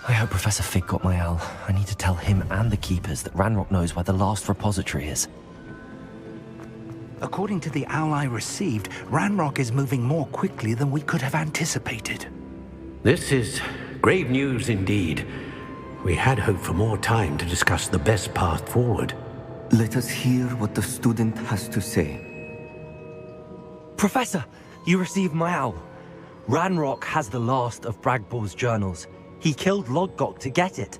I hope Professor Fig got my owl. I need to tell him and the Keepers that Ranrock knows where the last repository is. According to the owl I received, Ranrock is moving more quickly than we could have anticipated. This is grave news indeed. We had hoped for more time to discuss the best path forward. Let us hear what the student has to say. Professor, you received my owl. Ranrock has the last of Bragbor's journals. He killed Lodgok to get it.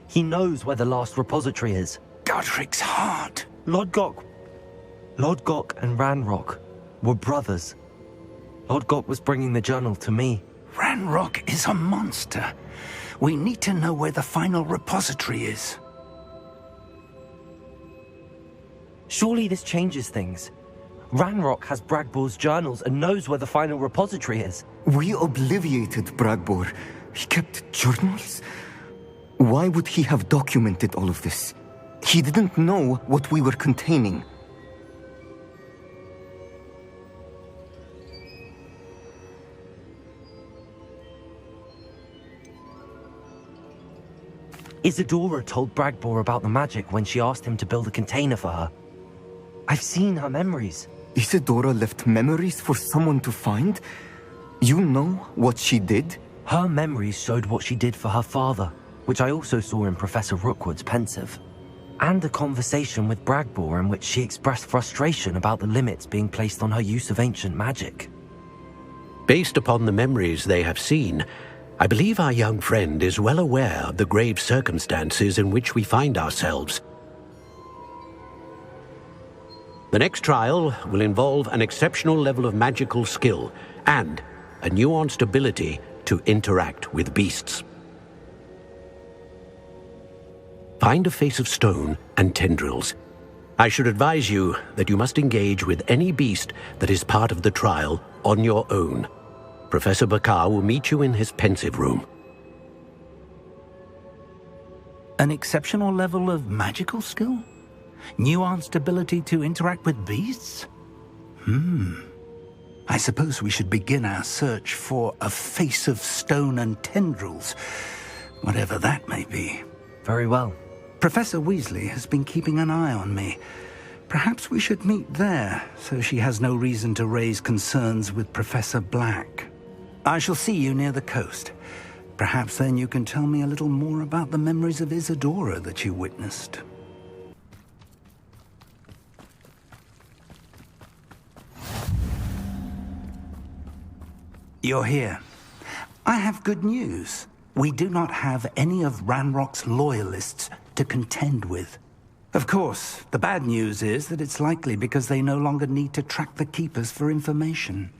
He knows where the last repository is. Godric's heart. Lodgok and Ranrock were brothers. Lodgok was bringing the journal to me. Ranrock is a monster. We need to know where the final repository is. Surely this changes things. Ranrock has Bragbor's journals and knows where the final repository is. We obliviated Bragbor. He kept journals? Why would he have documented all of this? He didn't know what we were containing. Isadora told Bragbor about the magic when she asked him to build a container for her. I've seen her memories. Isadora left memories for someone to find? You know what she did? Her memories showed what she did for her father, which I also saw in Professor Rookwood's pensive. And a conversation with Bragbor in which she expressed frustration about the limits being placed on her use of ancient magic. Based upon the memories they have seen, I believe our young friend is well aware of the grave circumstances in which we find ourselves. The next trial will involve an exceptional level of magical skill and a nuanced ability to interact with beasts. Find a face of stone and tendrils. I should advise you that you must engage with any beast that is part of the trial on your own. Professor Bakar will meet you in his pensive room. An exceptional level of magical skill? Nuanced ability to interact with beasts? I suppose we should begin our search for a face of stone and tendrils, whatever that may be. Very well. Professor Weasley has been keeping an eye on me. Perhaps we should meet there, so she has no reason to raise concerns with Professor Black. I shall see you near the coast. Perhaps then you can tell me a little more about the memories of Isadora that you witnessed. You're here. I have good news. We do not have any of Ranrock's loyalists to contend with. Of course, the bad news is that it's likely because they no longer need to track the Keepers for information.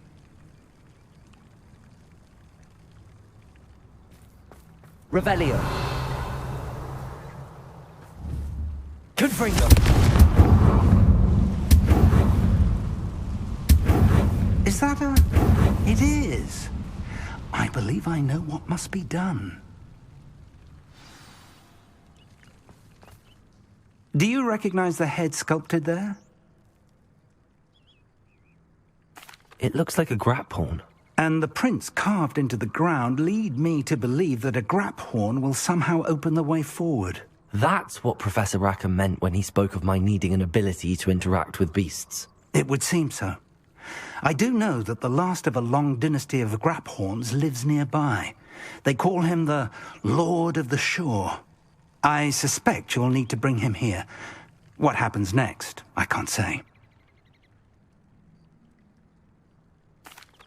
Revelio. Confringo. Is that a... It is. I believe I know what must be done. Do you recognize the head sculpted there? It looks like a graphorn. And the prints carved into the ground lead me to believe that a graphorn will somehow open the way forward. That's what Professor Rackham meant when he spoke of my needing an ability to interact with beasts. It would seem so. I do know that the last of a long dynasty of graphorns lives nearby. They call him the Lord of the Shore. I suspect you'll need to bring him here. What happens next, I can't say.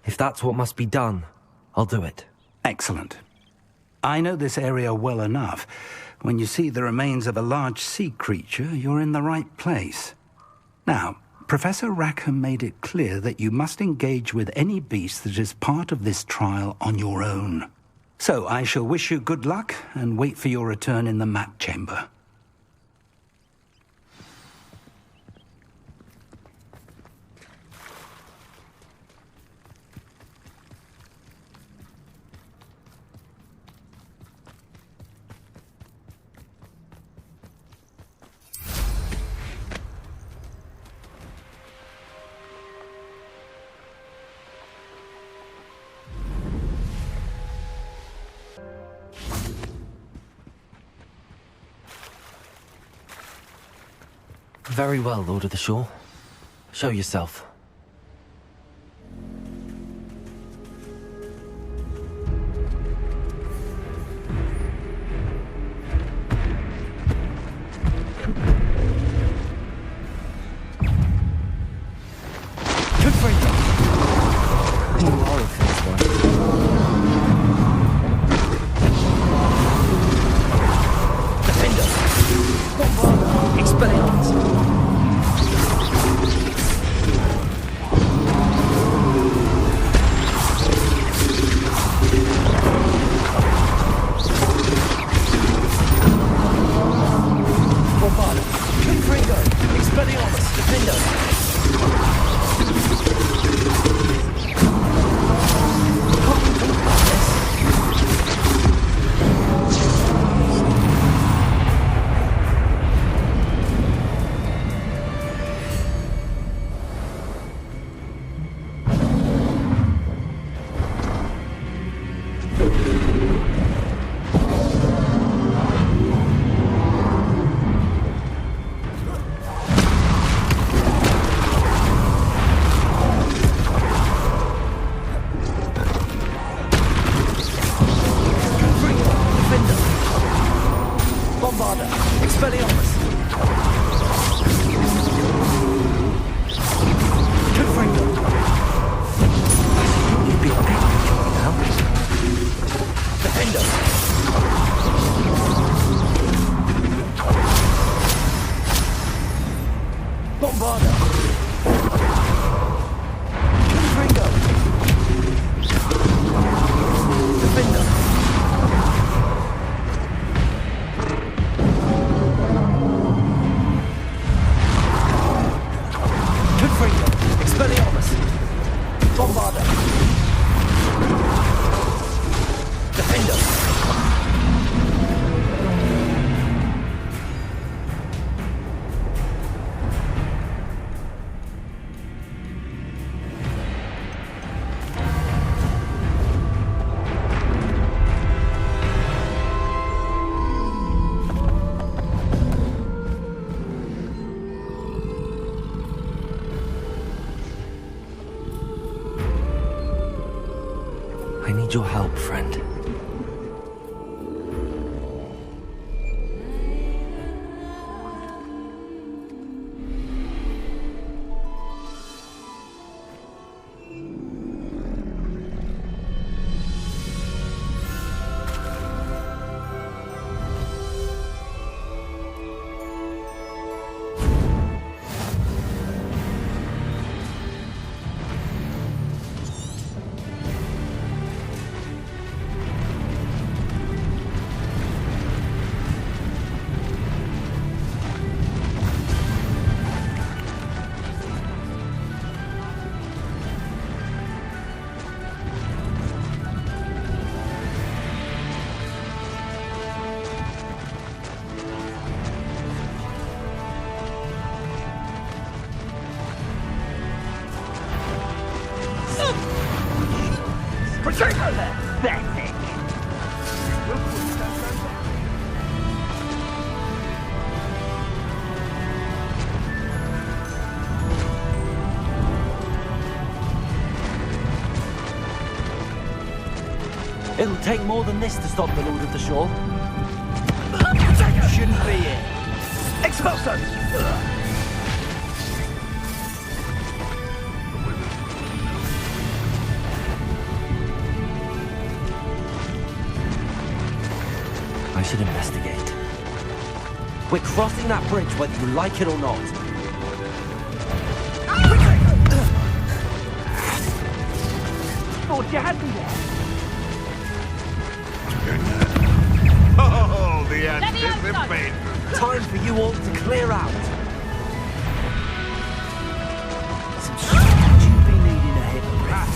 If that's what must be done, I'll do it. Excellent. I know this area well enough. When you see the remains of a large sea creature, you're in the right place. Now, Professor Rackham made it clear that you must engage with any beast that is part of this trial on your own. So I shall wish you good luck and wait for your return in the map chamber. Very well, Lord of the Shore. Show yourself. I need your help, friend. It'll take more than this to stop the Lord of the Shore. Shouldn't be here. Expulso! I should investigate. We're crossing that bridge whether you like it or not. Thought you had me there. Oh, the anticipation! Time for you all to clear out. You'd be needing a hip breath.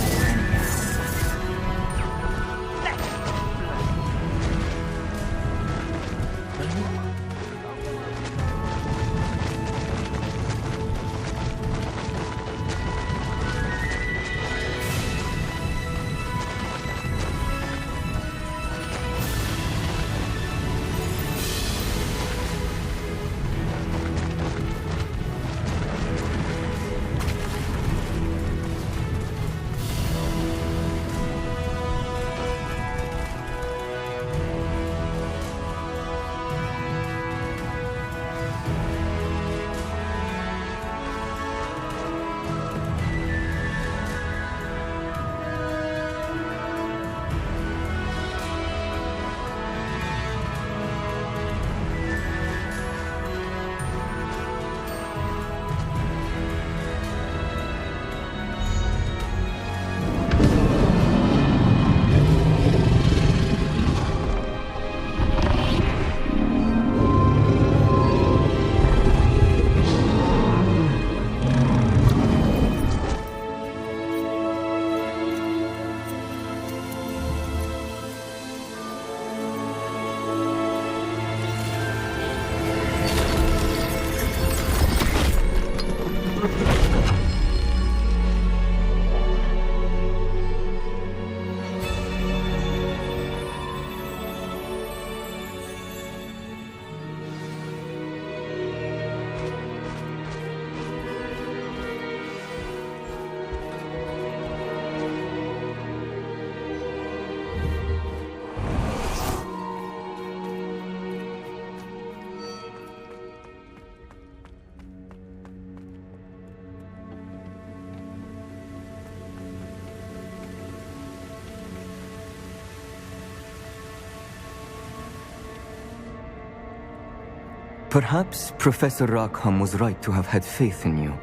Perhaps Professor Rackham was right to have had faith in you.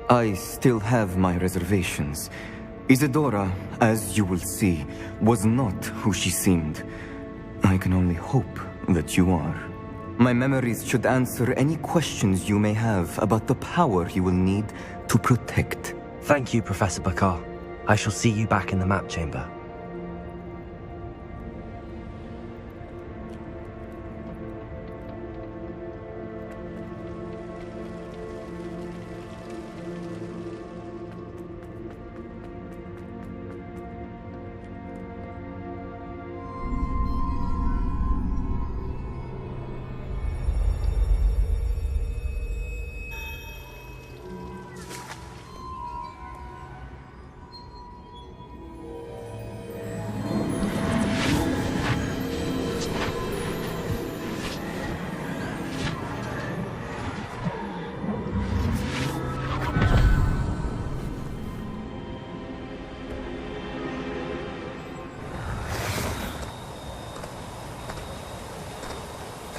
I still have my reservations. Isadora, as you will see, was not who she seemed. I can only hope that you are. My memories should answer any questions you may have about the power you will need to protect. Thank you, Professor Bakar. I shall see you back in the map chamber.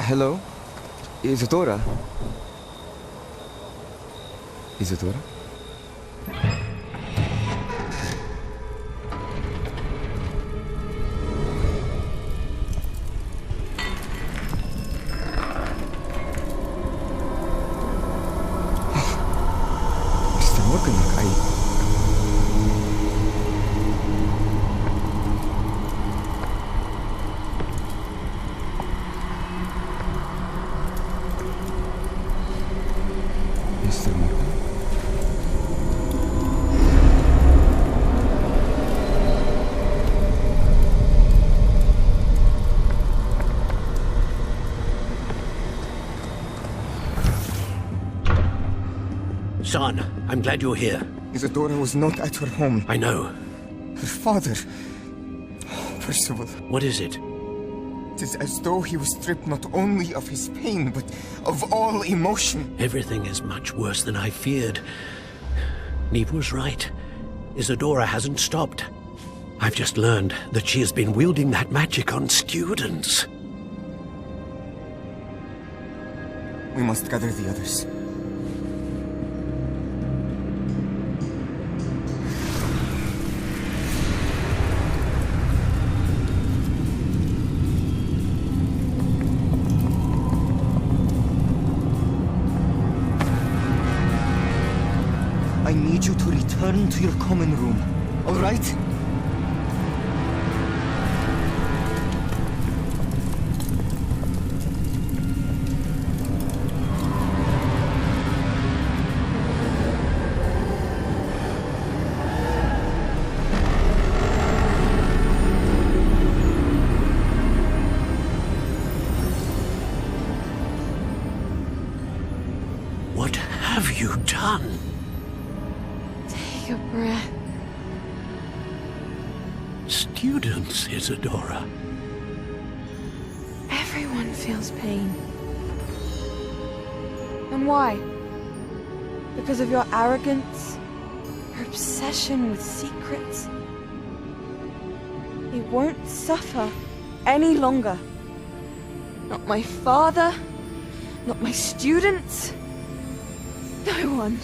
Hello? Isadora? Isadora? Mr. Morgan, Mr. Morgan? Son, I'm glad you're here. Isadora was not at her home. I know. Her father... Percival. What is it? It is as though he was stripped not only of his pain, but of all emotion. Everything is much worse than I feared. Neve was right. Isadora hasn't stopped. I've just learned that she has been wielding that magic on students. We must gather the others. I need you to return to your common room, all right? What have you done? Take a breath. Students, Isadora. Everyone feels pain. And why? Because of your arrogance? Your obsession with secrets? He won't suffer any longer. Not my father, not my students, no one.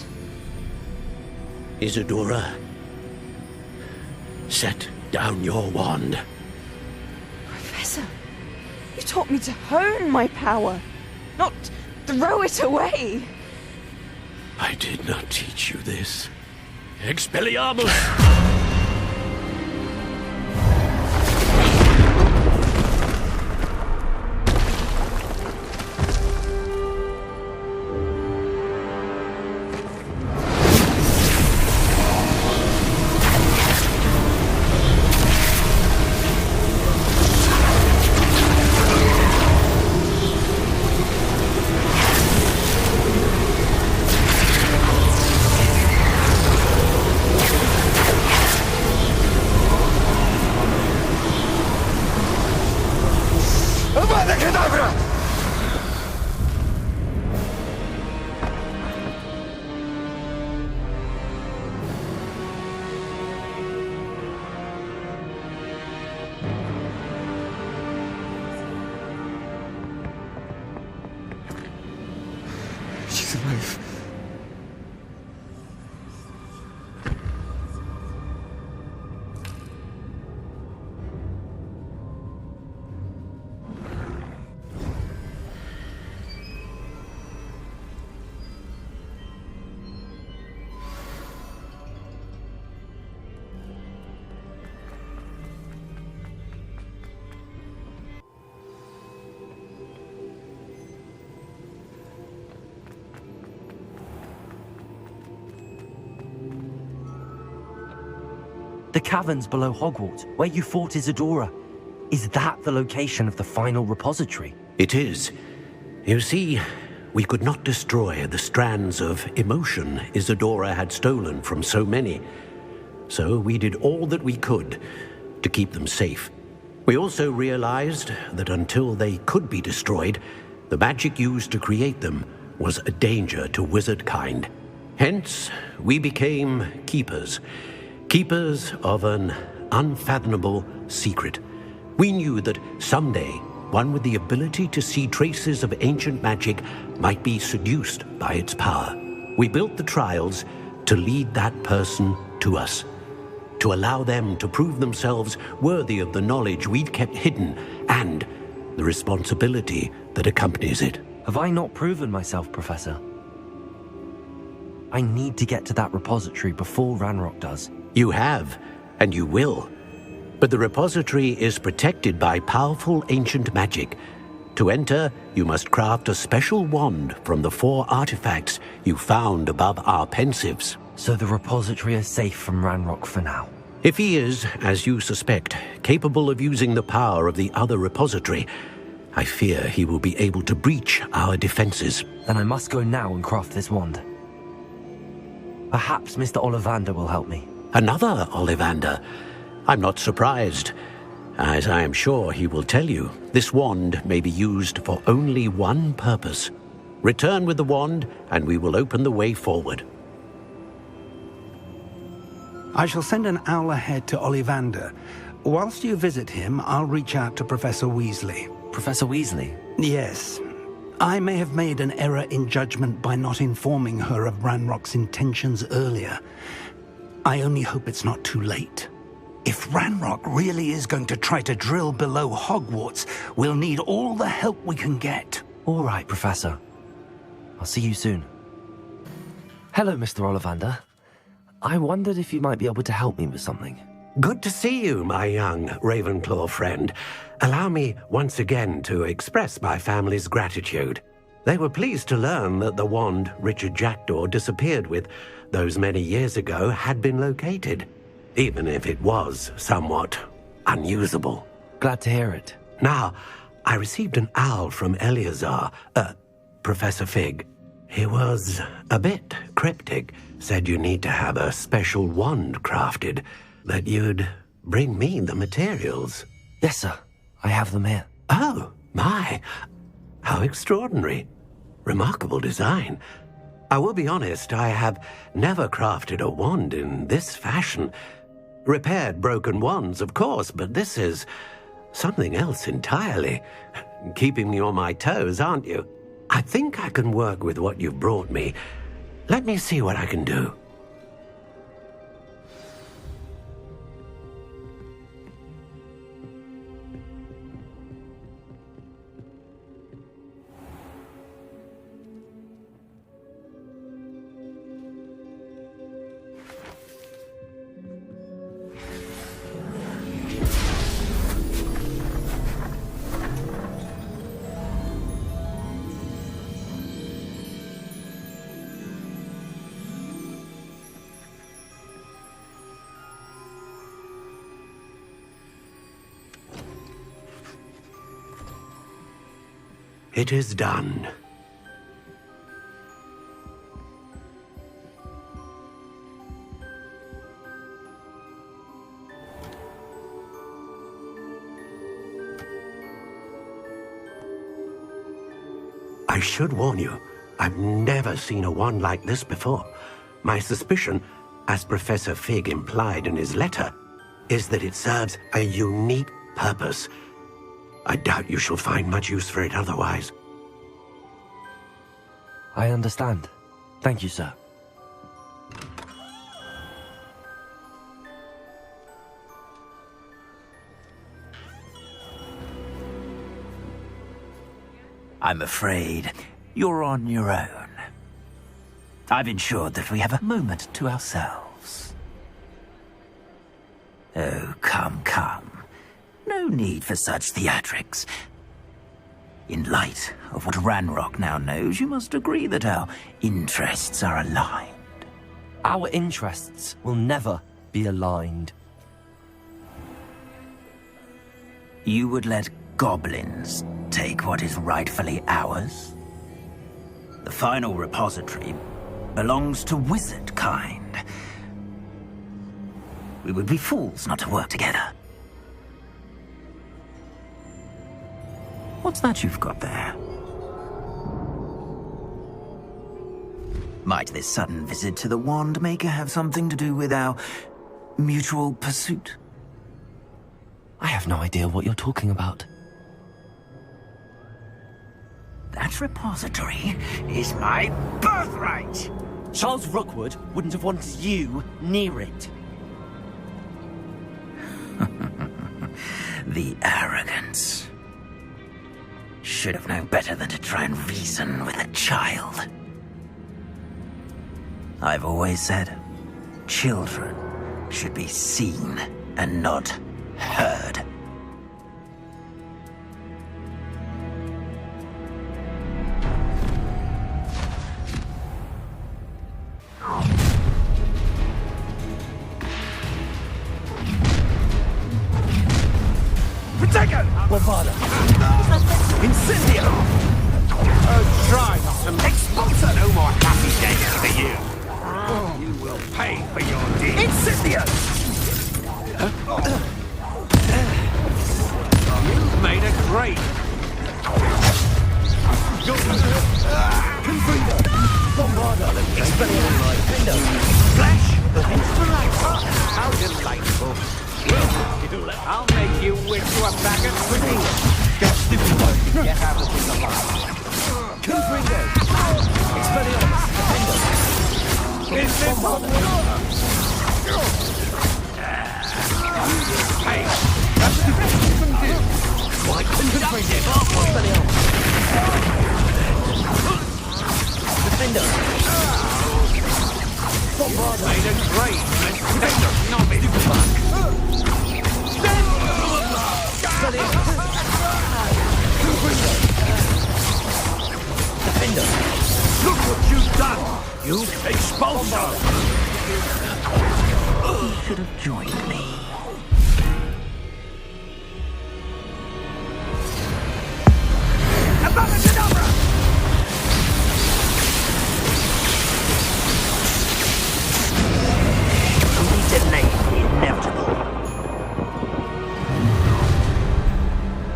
Isadora, set down your wand. Professor, you taught me to hone my power, not throw it away. I did not teach you this. Expelliarmus! He's alive. The caverns below Hogwarts, where you fought Isadora. Is that the location of the final repository? It is. You see, we could not destroy the strands of emotion Isadora had stolen from so many. So we did all that we could to keep them safe. We also realized that until they could be destroyed, the magic used to create them was a danger to wizard kind. Hence, we became keepers. Keepers of an unfathomable secret. We knew that someday, one with the ability to see traces of ancient magic might be seduced by its power. We built the trials to lead that person to us, to allow them to prove themselves worthy of the knowledge we'd kept hidden and the responsibility that accompanies it. Have I not proven myself, Professor? I need to get to that repository before Ranrock does. You have, and you will. But the repository is protected by powerful ancient magic. To enter, you must craft a special wand from the 4 artifacts you found above our pensives. So the repository is safe from Ranrock for now. If he is, as you suspect, capable of using the power of the other repository, I fear he will be able to breach our defenses. Then I must go now and craft this wand. Perhaps Mr. Ollivander will help me. Another Ollivander? I'm not surprised. As I am sure he will tell you, this wand may be used for only one purpose. Return with the wand, and we will open the way forward. I shall send an owl ahead to Ollivander. Whilst you visit him, I'll reach out to Professor Weasley. Professor Weasley? Yes. I may have made an error in judgment by not informing her of Ranrock's intentions earlier. I only hope it's not too late. If Ranrock really is going to try to drill below Hogwarts, we'll need all the help we can get. All right, Professor. I'll see you soon. Hello, Mr. Ollivander. I wondered if you might be able to help me with something. Good to see you, my young Ravenclaw friend. Allow me once again to express my family's gratitude. They were pleased to learn that the wand Richard Jackdaw disappeared with those many years ago had been located, even if it was somewhat unusable. Glad to hear it. Now, I received an owl from Eleazar, Professor Fig. He was a bit cryptic, said you need to have a special wand crafted, that you'd bring me the materials. Yes, sir. I have them here. Oh, my. How extraordinary. Remarkable design. I will be honest, I have never crafted a wand in this fashion. Repaired broken wands, of course, but this is something else entirely. Keeping me on my toes, aren't you? I think I can work with what you've brought me. Let me see what I can do. It is done. I should warn you, I've never seen a wand like this before. My suspicion, as Professor Fig implied in his letter, is that it serves a unique purpose. I doubt you shall find much use for it otherwise. I understand. Thank you, sir. I'm afraid you're on your own. I've ensured that we have a moment to ourselves. Oh, come. No need for such theatrics. In light of what Ranrock now knows, you must agree that our interests are aligned. Our interests will never be aligned. You would let goblins take what is rightfully ours? The final repository belongs to wizard kind. We would be fools not to work together. What's that you've got there? Might this sudden visit to the Wand Maker have something to do with our mutual pursuit? I have no idea what you're talking about. That repository is my birthright! Charles Rookwood wouldn't have wanted you near it. The arrogance. Should have known better than to try and reason with a child. I've always said, children should be seen and not heard. Diagon! Bombarda! Incendio! Oh, try not to expulsor! No more happy days for you! You will pay for your deeds! Incendio! You've made a great... Bombarda! Expelliarmus! Flash! Inspiration! How delightful! I'll make you wish to a faggot with me! Get stupid one! Get out of the alive! Confringo! Expelliarmus! Defendo! Is this Hey! That's the best you can do! Why Confringo! Expelliarmus! Defendo! Bombarda! Made a great and novice! Defender! Look what you've done! You've expulsed her! You should have joined me. Abracadabra! We delayed the inevitable.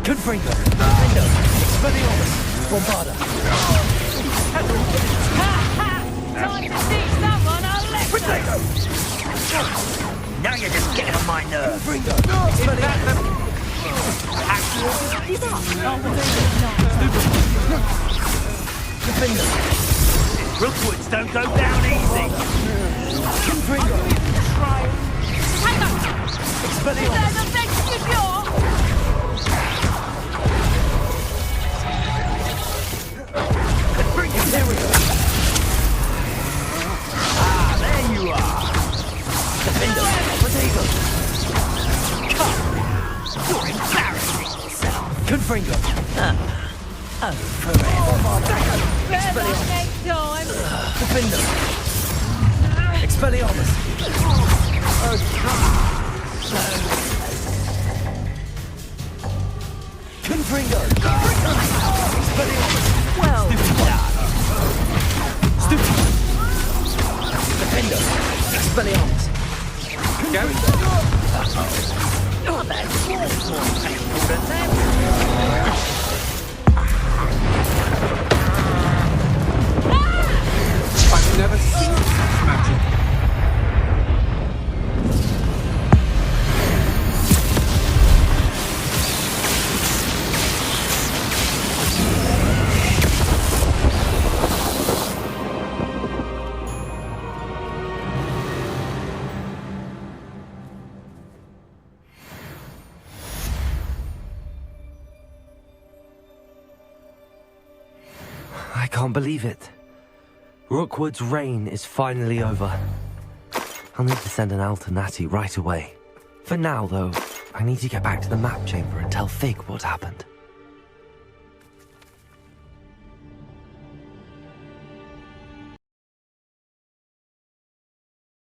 Confringo! Defendo! Expelliarmus! Bombarda! Time to teach that one a lesson! Now you're just getting on my nerves. Confringo! Expelliarmus! Defendo! Rookwoods don't go down easy. Confringo! Hang on! Expelliarmus! There's a veggie of There we go! Ah, there you are. Defendo! Protego! You're embarrassing yourself. Confringo! Oh, forever. Expelliarmus! Next time! Defendo! Expelliarmus! Confringo! Expelliarmus! Well done. Stupid! Defendo! Expelliarmus! Oh, that's more painful than that. I've never seen such magic. can't believe it. Rookwood's reign is finally over. I'll need to send an owl to Natty right away. For now, though, I need to get back to the map chamber and tell Fig what happened.